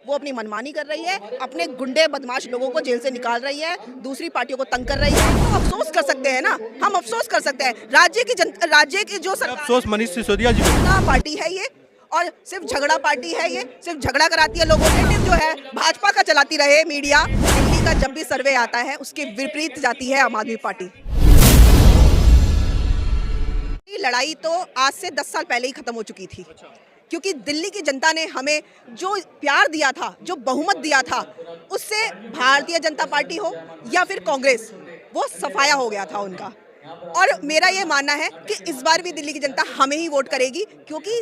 वो अपनी मनमानी कर रही है, अपने गुंडे बदमाश लोगों को जेल से निकाल रही है, दूसरी पार्टियों को तंग कर रही है। तो अफसोस कर सकते हैं ना, हम अफसोस कर सकते हैं। राज्य की जो अफसोस मनीष सिसोदिया जी को। पार्टी है ये, और सिर्फ झगड़ा पार्टी है ये, सिर्फ झगड़ा कराती है लोगों से। जो है भाजपा का चलाती रहे मीडिया। दिल्ली का जब भी सर्वे आता है उसके विपरीत जाती है आम आदमी पार्टी। लड़ाई तो आज से 10 साल पहले ही खत्म हो चुकी थी, क्योंकि दिल्ली की जनता ने हमें जो प्यार दिया था, जो बहुमत दिया था, उससे भारतीय जनता पार्टी हो या फिर कांग्रेस, वो सफाया हो गया था उनका। और मेरा ये मानना है कि इस बार भी दिल्ली की जनता हमें ही वोट करेगी, क्योंकि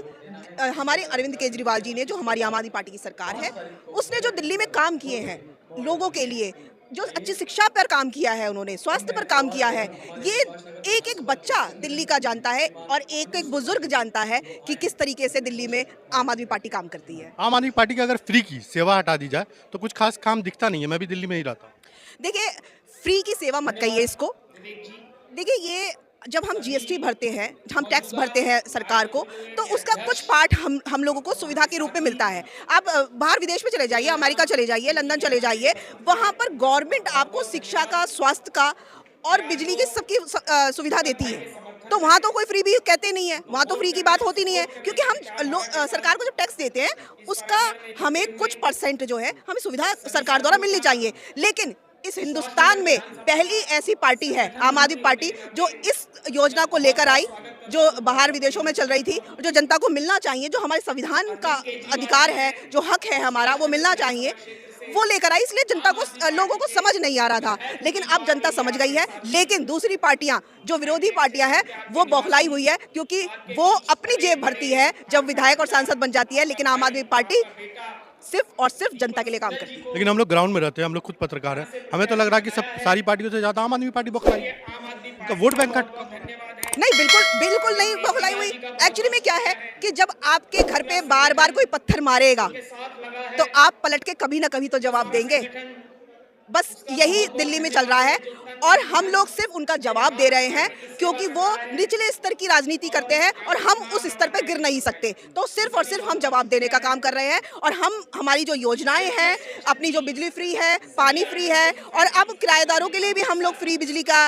हमारे अरविंद केजरीवाल जी ने, जो हमारी आम आदमी पार्टी की सरकार है, उसने जो दिल्ली में काम किए हैं लोगों के लिए, जो अच्छी शिक्षा पर काम किया है, उन्होंने स्वास्थ्य पर काम किया है, ये एक एक बच्चा दिल्ली का जानता है और एक एक बुजुर्ग जानता है कि किस तरीके से दिल्ली में आम आदमी पार्टी काम करती है। आम आदमी पार्टी की अगर फ्री की सेवा हटा दी जाए तो कुछ खास काम दिखता नहीं है। मैं भी दिल्ली में ही रहता हूँ। देखिए, फ्री की सेवा मत कहिए इसको। देखिए, ये जब हम जीएसटी भरते हैं, हम टैक्स भरते हैं सरकार को, तो उसका कुछ पार्ट हम लोगों को सुविधा के रूप में मिलता है। आप बाहर विदेश में चले जाइए, अमेरिका चले जाइए, लंदन चले जाइए, वहाँ पर गवर्नमेंट आपको शिक्षा का, स्वास्थ्य का और बिजली की सबकी सुविधा देती है। तो वहाँ तो कोई फ्री भी कहते नहीं है, वहाँ तो फ्री की बात होती नहीं है, क्योंकि हम सरकार को जब टैक्स देते हैं उसका हमें कुछ परसेंट जो है हमें सुविधा सरकार द्वारा मिलनी चाहिए। लेकिन इस हिंदुस्तान में पहली ऐसी पार्टी है आम आदमी पार्टी, जो इस योजना को लेकर आई, जो बाहर विदेशों में चल रही थी, जो जनता को मिलना चाहिए, जो हमारे संविधान का अधिकार है, जो हक है हमारा, वो मिलना चाहिए, वो लेकर आई। इसलिए जनता को, लोगों को समझ नहीं आ रहा था, लेकिन अब जनता समझ गई है। लेकिन दूसरी पार्टियां, जो विरोधी पार्टियां हैं, वो बौखलाई हुई है, क्योंकि वो अपनी जेब भरती है जब विधायक और सांसद बन जाती है, लेकिन आम आदमी पार्टी सिर्फ और सिर्फ जनता के लिए काम करती है। लेकिन हम लोग ग्राउंड में रहते हैं, हम लोग खुद पत्रकार हैं, हमें तो लग रहा है कि सब सारी पार्टियों से ज्यादा आम आदमी पार्टी बौखलाई है। उनका वोट बैंक नहीं, बिल्कुल नहीं बौखलाई हुई। एक्चुअली में क्या है कि जब आपके घर पे बार बार कोई पत्थर मारेगा तो आप पलट के कभी ना कभी तो जवाब देंगे। बस यही दिल्ली में चल रहा है, और हम लोग सिर्फ उनका जवाब दे रहे हैं, क्योंकि वो निचले स्तर की राजनीति करते हैं और हम उस स्तर पर गिर नहीं सकते। तो सिर्फ और सिर्फ हम जवाब देने का काम कर रहे हैं। और हमारी जो योजनाएं हैं, अपनी जो बिजली फ्री है, पानी फ्री है, और अब किराएदारों के लिए भी हम लोग फ्री बिजली का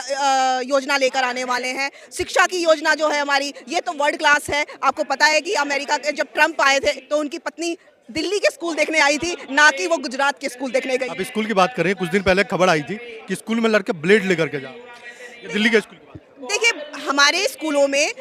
योजना लेकर आने वाले हैं। शिक्षा की योजना जो है हमारी, ये तो वर्ल्ड क्लास है। आपको पता है कि अमेरिका के जब ट्रंप आए थे तो उनकी पत्नी दिल्ली के स्कूल देखने आई थी, ना कि वो गुजरात के स्कूल देखने गई। अब स्कूल की बात करें, कुछ दिन पहले खबर आई थी कि स्कूल में लड़के ब्लेड लेकर के जा, ये दिल्ली के स्कूल की बात। देखिए, हमारे स्कूलों में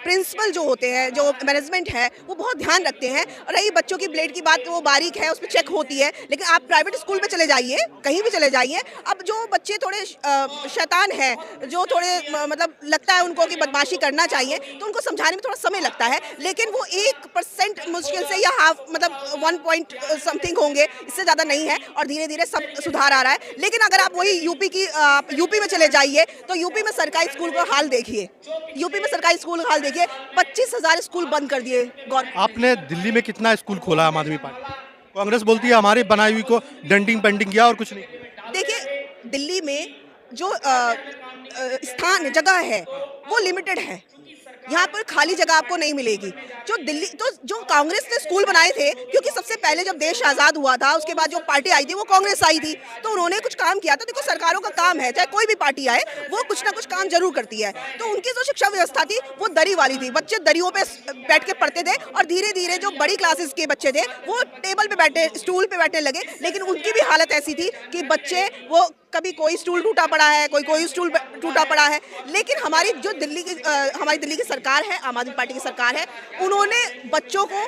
प्रिंसिपल जो होते हैं, जो मैनेजमेंट है, वो बहुत ध्यान रखते हैं। रही बच्चों की ब्लेड की बात, वो बारीक है, उसमें चेक होती है। लेकिन आप प्राइवेट स्कूल में चले जाइए, कहीं भी चले जाइए, अब जो बच्चे थोड़े शैतान हैं, जो थोड़े मतलब लगता है उनको कि बदमाशी करना चाहिए, तो उनको समझाने में थोड़ा समय लगता है। लेकिन वो 1% मुश्किल से, या हाफ, मतलब 1 पॉइंट समथिंग होंगे, इससे ज़्यादा नहीं है, और धीरे धीरे सब सुधार आ रहा है। लेकिन अगर आप वही यूपी में चले जाइए, तो यूपी में सरकारी स्कूल को हाल देखिए, यूपी में सरकारी स्कूल हाल देखिए, 25,000 स्कूल बंद कर दिए गवर्नमेंट। आपने दिल्ली में कितना स्कूल खोला आम आदमी पार्टी? कांग्रेस बोलती है हमारी बनाई हुई को डेंटिंग पेंटिंग किया और कुछ नहीं। देखिए, दिल्ली में जो स्थान जगह है वो लिमिटेड है, यहाँ पर खाली जगह आपको नहीं मिलेगी। जो कांग्रेस ने स्कूल बनाए थे, क्योंकि सबसे पहले जब देश आज़ाद हुआ था, उसके बाद जो पार्टी आई थी वो कांग्रेस आई थी, तो उन्होंने कुछ काम किया था। देखो, सरकारों का काम है, चाहे कोई भी पार्टी आए, वो कुछ ना कुछ काम जरूर करती है। तो उनकी जो शिक्षा व्यवस्था थी वो दरी वाली थी, बच्चे दरियों पे बैठ के पढ़ते थे, और धीरे धीरे जो बड़ी क्लासेस के बच्चे थे वो टेबल पे बैठे, स्टूल पे बैठने लगे। लेकिन उनकी भी हालत ऐसी थी कि बच्चे, वो कभी कोई स्टूल टूटा पड़ा है, कोई स्टूल टूटा पड़ा है। लेकिन हमारी दिल्ली की सरकार है, आम आदमी पार्टी की सरकार है, उन्होंने बच्चों को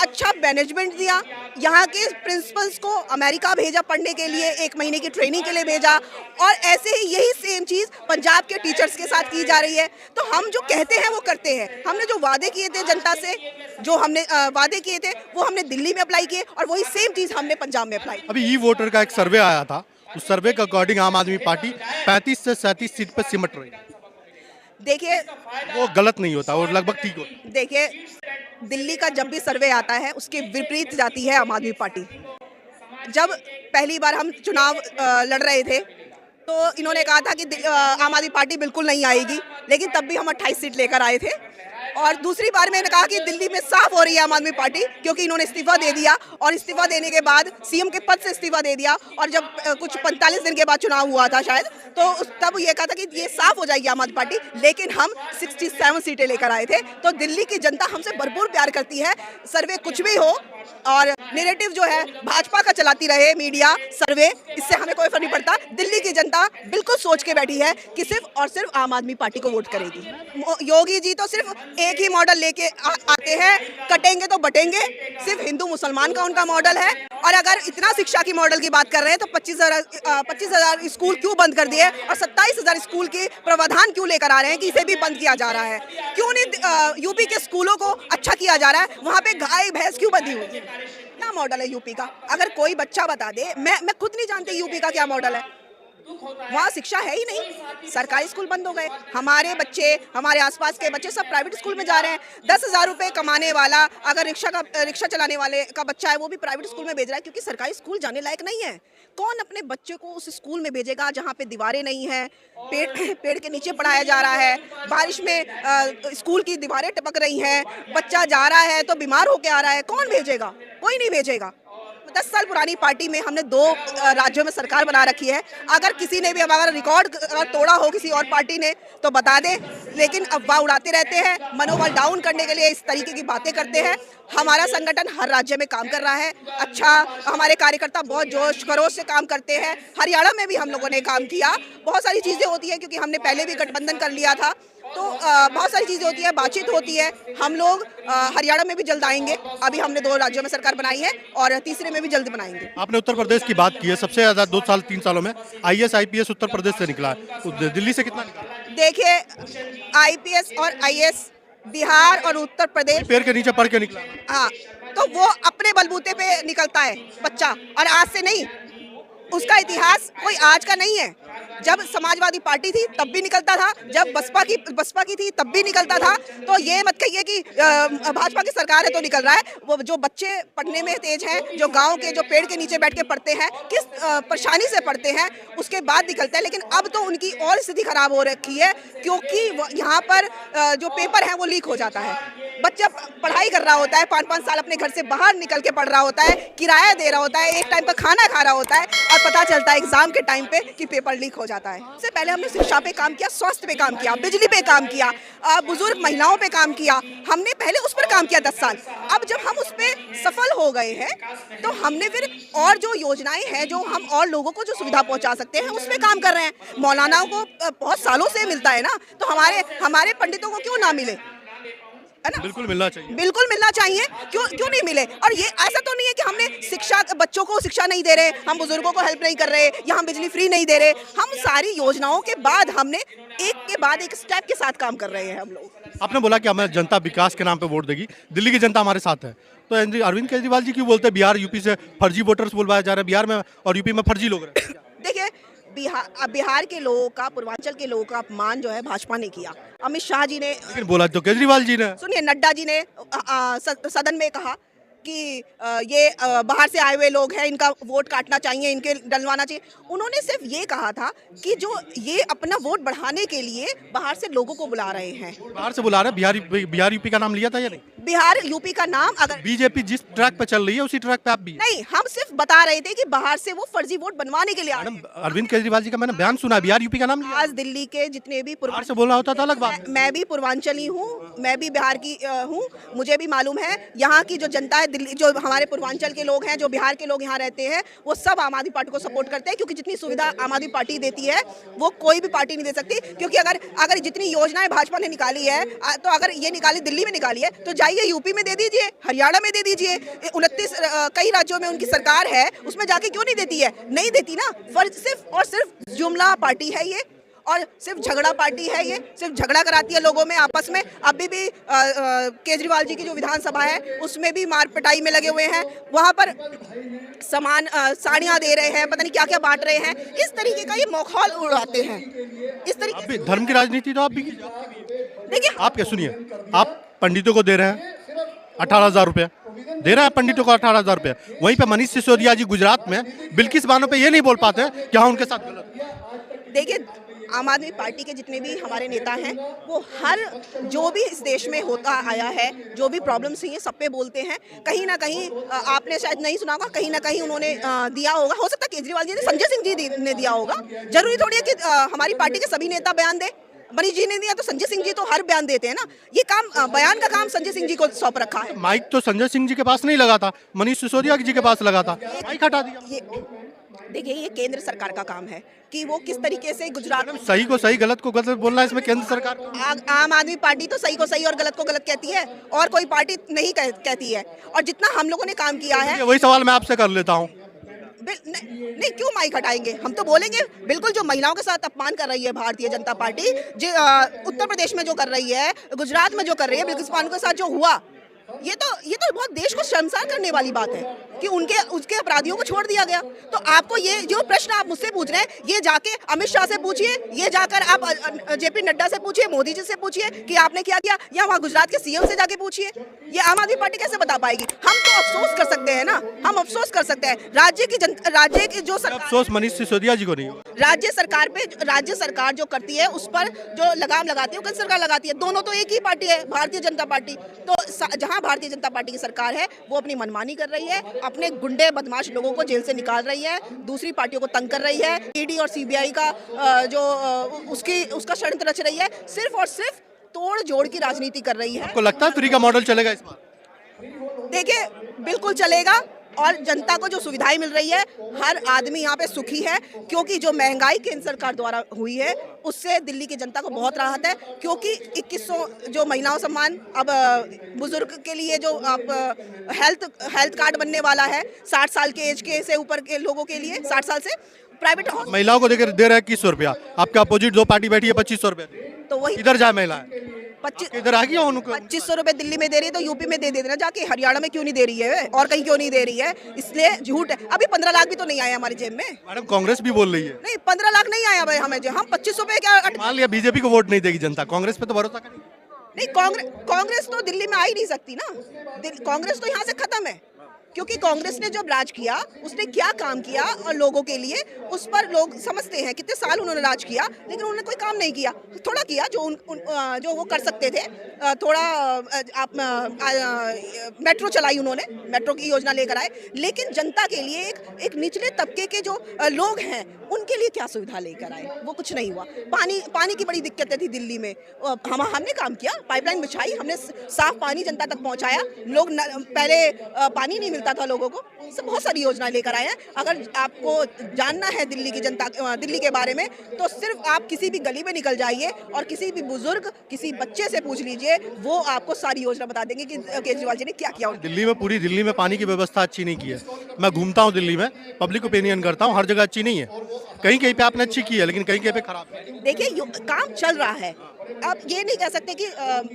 अच्छा मैनेजमेंट दिया। यहाँ के प्रिंसिपल्स को अमेरिका भेजा पढ़ने के लिए, 1 महीने की ट्रेनिंग के लिए भेजा, और ऐसे ही यही सेम चीज़ पंजाब के टीचर्स के साथ की जा रही है। तो हम जो कहते हैं वो करते हैं। हमने जो वादे किए थे जनता से, जो हमने वादे किए थे, वो हमने दिल्ली में अप्लाई किए, और वही सेम चीज़ हमने पंजाब में अप्लाई की। अभी ई वोटर का एक सर्वे आया था, उस सर्वे के अकॉर्डिंग आम आदमी पार्टी 35 से 37 सीट पर सिमट रही है। देखिए, वो गलत नहीं होता, वो लगभग ठीक होता। देखिए, दिल्ली का जब भी सर्वे आता है उसके विपरीत जाती है आम आदमी पार्टी। जब पहली बार हम चुनाव लड़ रहे थे, तो इन्होंने कहा था कि आम आदमी पार्टी बिल्कुल नहीं आएगी, लेकिन तब भी हम 28 सीट लेकर आए थे। और दूसरी बार मैंने कहा कि दिल्ली में साफ हो रही है आम आदमी पार्टी, क्योंकि इन्होंने इस्तीफा दे दिया और इस्तीफा देने के बाद सीएम के पद से इस्तीफा दे दिया, और जब कुछ 45 दिन के बाद चुनाव हुआ था शायद, तो तब ये कहा था कि ये साफ हो जाएगी आम आदमी पार्टी, लेकिन हम 67 सीटें लेकर आए थे। तो दिल्ली की जनता हमसे भरपूर प्यार करती है। सर्वे कुछ भी हो और नैरेटिव जो है भाजपा का चलाती रहे मीडिया, सर्वे, इससे हमें कोई फर्क नहीं पड़ता। दिल्ली की जनता बिल्कुल सोच के बैठी है कि सिर्फ और सिर्फ आम आदमी पार्टी को वोट करेगी। योगी जी तो सिर्फ एक ही मॉडल लेके आते हैं, कटेंगे तो बटेंगे, सिर्फ हिंदू मुसलमान का उनका मॉडल है। और अगर इतना शिक्षा की मॉडल की बात कर रहे हैं तो 25,000 स्कूल क्यों बंद कर दिए और 27,000 स्कूल के प्रावधान क्यों लेकर आ रहे हैं कि इसे भी बंद किया जा रहा है? क्यों नहीं यूपी के स्कूलों को अच्छा किया जा रहा है? वहाँ पे गाय भैंस क्यों बंधी हुई है? क्या मॉडल है यूपी का? अगर कोई बच्चा बता दे, मैं खुद नहीं जानती यूपी का क्या मॉडल है। वहाँ शिक्षा है ही नहीं, सरकारी स्कूल बंद हो गए। हमारे बच्चे, हमारे आसपास के बच्चे सब प्राइवेट स्कूल में जा रहे हैं। 10,000 रुपए कमाने वाला अगर रिक्शा चलाने वाले का बच्चा है, वो भी प्राइवेट स्कूल में भेज रहा है, क्योंकि सरकारी स्कूल जाने लायक नहीं है। कौन अपने बच्चे को उस स्कूल में भेजेगा जहाँ पे दीवारें नहीं है, पेड़ के नीचे पढ़ाया जा रहा है, बारिश में स्कूल की दीवारें टपक रही हैं, बच्चा जा रहा है तो बीमार होके आ रहा है, कौन भेजेगा? कोई नहीं भेजेगा। 10 साल पुरानी पार्टी में हमने 2 राज्यों में सरकार बना रखी है। अगर किसी ने भी हमारा रिकॉर्ड तोड़ा हो किसी और पार्टी ने तो बता दे, लेकिन अफवाह उड़ाते रहते हैं, मनोबल डाउन करने के लिए इस तरीके की बातें करते हैं। हमारा संगठन हर राज्य में काम कर रहा है अच्छा, हमारे कार्यकर्ता बहुत जोश खरोश से काम करते हैं। हरियाणा में भी हम लोगों ने काम किया। बहुत सारी चीज़ें होती हैं, क्योंकि हमने पहले भी गठबंधन कर लिया था, तो बहुत सारी चीज़ें होती है, बातचीत होती है। हम लोग हरियाणा में भी जल्द आएंगे। अभी हमने 2 राज्यों में सरकार बनाई है और तीसरे में भी जल्द बनाएंगे। आपने उत्तर प्रदेश की बात की है, सबसे ज़्यादा 2 साल 3 सालों में IAS IPS उत्तर प्रदेश से निकला है, दिल्ली से कितना निकला? देखिए, IPS और IAS बिहार और उत्तर प्रदेश पैर के नीचे पढ़ के निकला। हाँ, तो वो अपने बलबूते पे निकलता है बच्चा, और आज से नहीं। उसका इतिहास कोई आज का नहीं है। जब समाजवादी पार्टी थी तब भी निकलता था, जब बसपा की थी तब भी निकलता था। तो ये मत कहिए कि भाजपा की सरकार है तो निकल रहा है। वो जो बच्चे पढ़ने में तेज हैं, जो गांव के, जो पेड़ के नीचे बैठ के पढ़ते हैं, किस परेशानी से पढ़ते हैं, उसके बाद निकलता है। लेकिन अब तो उनकी और स्थिति खराब हो रखी है, क्योंकि यहाँ पर जो पेपर है वो लीक हो जाता है। बच्चा पढ़ाई कर रहा होता है, 5-5 साल अपने घर से बाहर निकल के पढ़ रहा होता है, किराया दे रहा होता है, एक टाइम पर खाना खा रहा होता है, और पता चलता है एग्जाम के टाइम पे कि पेपर लीक हो जाता है। इससे पहले हमने शिक्षा पे काम किया, स्वास्थ्य पे काम किया, बिजली पे काम किया, बुजुर्ग महिलाओं पे काम किया। हमने पहले उस पर काम किया 10 साल। अब जब हम उस पर सफल हो गए हैं तो हमने फिर और जो योजनाएं हैं, जो हम और लोगों को जो सुविधा पहुंचा सकते हैं, उस पर काम कर रहे हैं। मौलानाओं को बहुत सालों से मिलता है ना, तो हमारे पंडितों को क्यों ना मिले, है ना? बिल्कुल मिलना चाहिए, बिल्कुल मिलना चाहिए। क्यों नहीं मिले? और ये ऐसा तो नहीं है कि हमने शिक्षा, बच्चों को शिक्षा नहीं दे रहे, हम बुजुर्गों को हेल्प नहीं कर रहे, या हम बिजली फ्री नहीं दे रहे। हम सारी योजनाओं के बाद हमने एक के बाद एक स्टेप के साथ काम कर रहे हैं हम लोग। आपने बोला कि हमें जनता विकास के नाम पे वोट देगी, दिल्ली की जनता हमारे साथ है, तो अरविंद केजरीवाल जी क्यों बोलते हैं बिहार यूपी से फर्जी वोटर्स बुलवाया जा रहा है, बिहार में और यूपी में फर्जी लोग रहे? देखिए, बिहार के लोगों का, पूर्वांचल के लोगों का अपमान जो है भाजपा ने किया। अमित शाह जी ने, लेकिन बोला तो केजरीवाल जी ने। सुनिए, नड्डा जी ने सदन में कहा कि ये बाहर से आए हुए लोग हैं, इनका वोट काटना चाहिए, इनके डलवाना चाहिए। उन्होंने सिर्फ ये कहा था कि जो ये अपना वोट बढ़ाने के लिए बाहर से लोगों को बुला रहे हैं। बाहर से बुला रहे हैं, बिहार यूपी का नाम लिया था या नहीं? बिहार यूपी का नाम, अगर बीजेपी जिस ट्रैक पे चल रही है उसी ट्रैक पे आप भी नहीं, हम सिर्फ बता रहे थे कि बाहर से वो फर्जी वोट बनवाने के लिए आ रहे हैं। अरविंद केजरीवाल जी का मैंने बयान सुना, बिहार यूपी का नाम लिया। आज दिल्ली के जितने भी बाहर से बोलना होता था अलग बात। मैं भी पूर्वांचली हूँ, मैं भी बिहार की हूँ, मुझे भी मालूम है यहाँ की जो जनता है, दिल्ली जो हमारे पूर्वांचल के लोग हैं, जो बिहार के लोग यहाँ रहते हैं, वो सब आम आदमी पार्टी को सपोर्ट करते हैं, क्योंकि जितनी सुविधा आम आदमी पार्टी देती है वो कोई भी पार्टी नहीं दे सकती। क्योंकि अगर जितनी योजनाएं भाजपा ने निकाली है, तो अगर ये निकाली, दिल्ली में निकाली है, तो जाइए यूपी में दे दीजिए, हरियाणा में दे दीजिए। 29 कई राज्यों में उनकी सरकार है, उसमें जाके क्यों नहीं देती है? नहीं देती ना। सिर्फ और सिर्फ जुमला पार्टी है ये, और सिर्फ झगड़ा पार्टी है ये, सिर्फ झगड़ा कराती है लोगों में आपस में। अभी भी केजरीवाल जी की जो विधानसभा है उसमें भी मार पिटाई में लगे हुए हैं, वहाँ पर सामान साड़ियाँ दे रहे हैं, पता नहीं क्या क्या बांट रहे हैं। इस तरीके का ये माहौल उड़ाते हैं, इस तरीके। धर्म की राजनीति तो आप भी देखिए, आप क्या सुनिए, आप पंडितों को दे रहे हैं 18,000 रुपये, दे रहा है पंडितों को 18,000 रुपये। वहीं पे मनीष सिसोदिया जी गुजरात में बिल्किस बानो पे ये नहीं बोल पाते कि हाँ उनके साथ गलत। देखिए, आम आदमी पार्टी के जितने भी हमारे नेता हैं वो हर जो भी इस देश में होता आया है, जो भी प्रॉब्लम्स हुई हैं, सब पे बोलते हैं। कहीं ना कहीं आपने शायद नहीं सुना होगा, कहीं ना कहीं उन्होंने दिया होगा, हो सकता है केजरीवाल जी ने, संजय सिंह जी ने दिया होगा। जरूरी थोड़ी है कि हमारी पार्टी के सभी नेता बयान दें। मनीष जी ने दिया तो संजय सिंह जी तो हर बयान देते हैं ना। ये काम बयान का काम संजय सिंह जी को सौंप रखा है। माइक तो संजय सिंह जी के पास नहीं लगा था, मनीष सिसोदिया जी के पास लगा था, माइक हटा दिया। ये देखिए, ये केंद्र सरकार का काम है कि वो किस तरीके से गुजरात में सही को सही, गलत को गलत बोलना है इसमें केंद्र सरकार। आम आदमी पार्टी तो सही को सही और गलत को गलत कहती है, और कोई पार्टी नहीं कहती है। और जितना हम लोगों ने काम किया है, वही सवाल मैं आपसे कर लेता हूँ। नहीं, क्यों माइक हटाएंगे? हम तो बोलेंगे। बिल्कुल, जो महिलाओं के साथ अपमान कर रही है भारतीय जनता पार्टी, जो उत्तर प्रदेश में जो कर रही है, गुजरात में जो कर रही है, बिल्किस बानो के साथ जो हुआ, ये तो बहुत देश को शर्मसार करने वाली बात है कि उसके अपराधियों को छोड़ दिया गया। तो आपको ये जो प्रश्न आप मुझसे पूछ रहे हैं, ये जाके अमित शाह से पूछिए, ये जाकर आप जेपी नड्डा से पूछिए, मोदी जी से पूछिए कि आपने क्या किया, या वहाँ गुजरात के सीएम से जाके पूछिए। ये आम आदमी पार्टी कैसे बता पाएगी? हम तो अफसोस कर सकते हैं ना, हम अफसोस कर सकते हैं। राज्य की जो अफसोस मनीष सिसोदिया जी को नहीं होगा। राज्य सरकार जो करती है उस पर जो लगाम लगाती है, वो केंद्र सरकार लगाती है। दोनों तो एक ही पार्टी है, भारतीय जनता पार्टी। तो जहां भारतीय जनता पार्टी की सरकार है, वो अपनी मनमानी कर रही है, अपने गुंडे बदमाश लोगों को जेल से निकाल रही है, दूसरी पार्टियों को तंग कर रही है, ईडी और सीबीआई का उसका षड्यंत्र रच रही है, सिर्फ और सिर्फ तोड़ जोड़ की राजनीति कर रही है। आपको लगता है फ्री का मॉडल चलेगा इस बार? देखिए, बिल्कुल चलेगा, और जनता को जो सुविधाएं मिल रही है, हर आदमी यहाँ पे सुखी है, क्योंकि जो महंगाई केंद्र सरकार द्वारा हुई है उससे दिल्ली की जनता को बहुत राहत है। क्योंकि 2100 जो महिलाओं सम्मान, अब बुजुर्ग के लिए जो आप हेल्थ कार्ड बनने वाला है, 60 साल के एज के से ऊपर के लोगों के लिए, 60 साल से प्राइवेट महिलाओं को दे रहा है 2100 रुपया। आपके अपोजिट दो पार्टी बैठी है 2500 रुपया। तो वही इधर जाए महिला 25 इधर आ गया उनको। 2500 रुपए दिल्ली में दे रही है, तो यूपी में दे देना जाके। हरियाणा में क्यों नहीं दे रही है, और कहीं क्यों नहीं दे रही है? इसलिए झूठ है। अभी 15 लाख भी तो नहीं आए हमारी जेब में। मैडम, कांग्रेस भी बोल रही है। नहीं, 15 लाख नहीं आया भाई हमें, हम 2500 पे क्या। मान लिया बीजेपी को वोट नहीं देगी जनता, कांग्रेस पे तो भरोसा करेगी नहीं, कांग्रेस तो दिल्ली में आ ही नहीं सकती ना। कांग्रेस तो यहाँ से खत्म है, क्योंकि कांग्रेस ने जब राज किया, उसने क्या काम किया और लोगों के लिए, उस पर लोग समझते हैं। कितने साल उन्होंने राज किया, लेकिन उन्होंने कोई काम नहीं किया। थोड़ा किया जो वो कर सकते थे। थोड़ा मेट्रो चलाई उन्होंने, मेट्रो की योजना लेकर आए, लेकिन जनता के लिए एक निचले तबके के जो लोग हैं, उनके लिए क्या सुविधा लेकर आए? वो कुछ नहीं हुआ। पानी की बड़ी दिक्कतें थी दिल्ली में, हमने काम किया, पाइपलाइन बिछाई, हमने साफ पानी जनता तक पहुंचाया। लोग पहले पानी नहीं मिलता था लोगों को, सब बहुत सारी योजना लेकर आए हैं। अगर आपको जानना है दिल्ली के बारे में, तो सिर्फ आप किसी भी गली में निकल जाइए और किसी भी बुजुर्ग, किसी बच्चे से पूछ लीजिए, वो आपको सारी योजना बता देंगे कि केजरीवाल जी ने क्या किया। पूरी दिल्ली में पानी की व्यवस्था अच्छी नहीं की है। मैं घूमता हूँ दिल्ली में, पब्लिक ओपिनियन करता हूँ, हर जगह अच्छी नहीं है। कहीं कहीं पे आपने अच्छी की है, लेकिन कहीं कहीं पे खराब है। देखिए, काम चल रहा है। आप ये नहीं कह सकते कि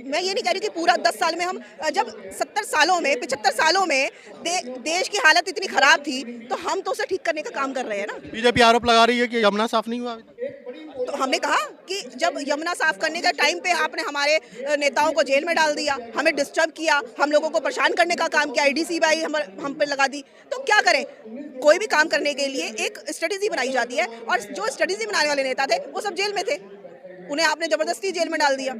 मैं ये नहीं कह रही कि पूरा 10 साल में हम, जब 70 सालों में 75 सालों में देश की हालत इतनी खराब थी, तो हम तो उसे ठीक करने का काम कर रहे हैं ना। बीजेपी आरोप लगा रही है कि यमुना साफ नहीं हुआ। तो हमने कहा कि जब यमुना साफ करने के टाइम पे आपने हमारे नेताओं को जेल में डाल दिया, हमें डिस्टर्ब किया, हम लोगों को परेशान करने का काम किया, ईडी सीबीआई हम पे लगा दी, तो क्या करें? कोई भी काम करने के लिए एक स्ट्रेटेजी बनाई जाती है, और जो स्ट्रेटेजी बनाने वाले नेता थे वो सब जेल में थे, उन्हें आपने जबरदस्ती जेल में डाल दिया।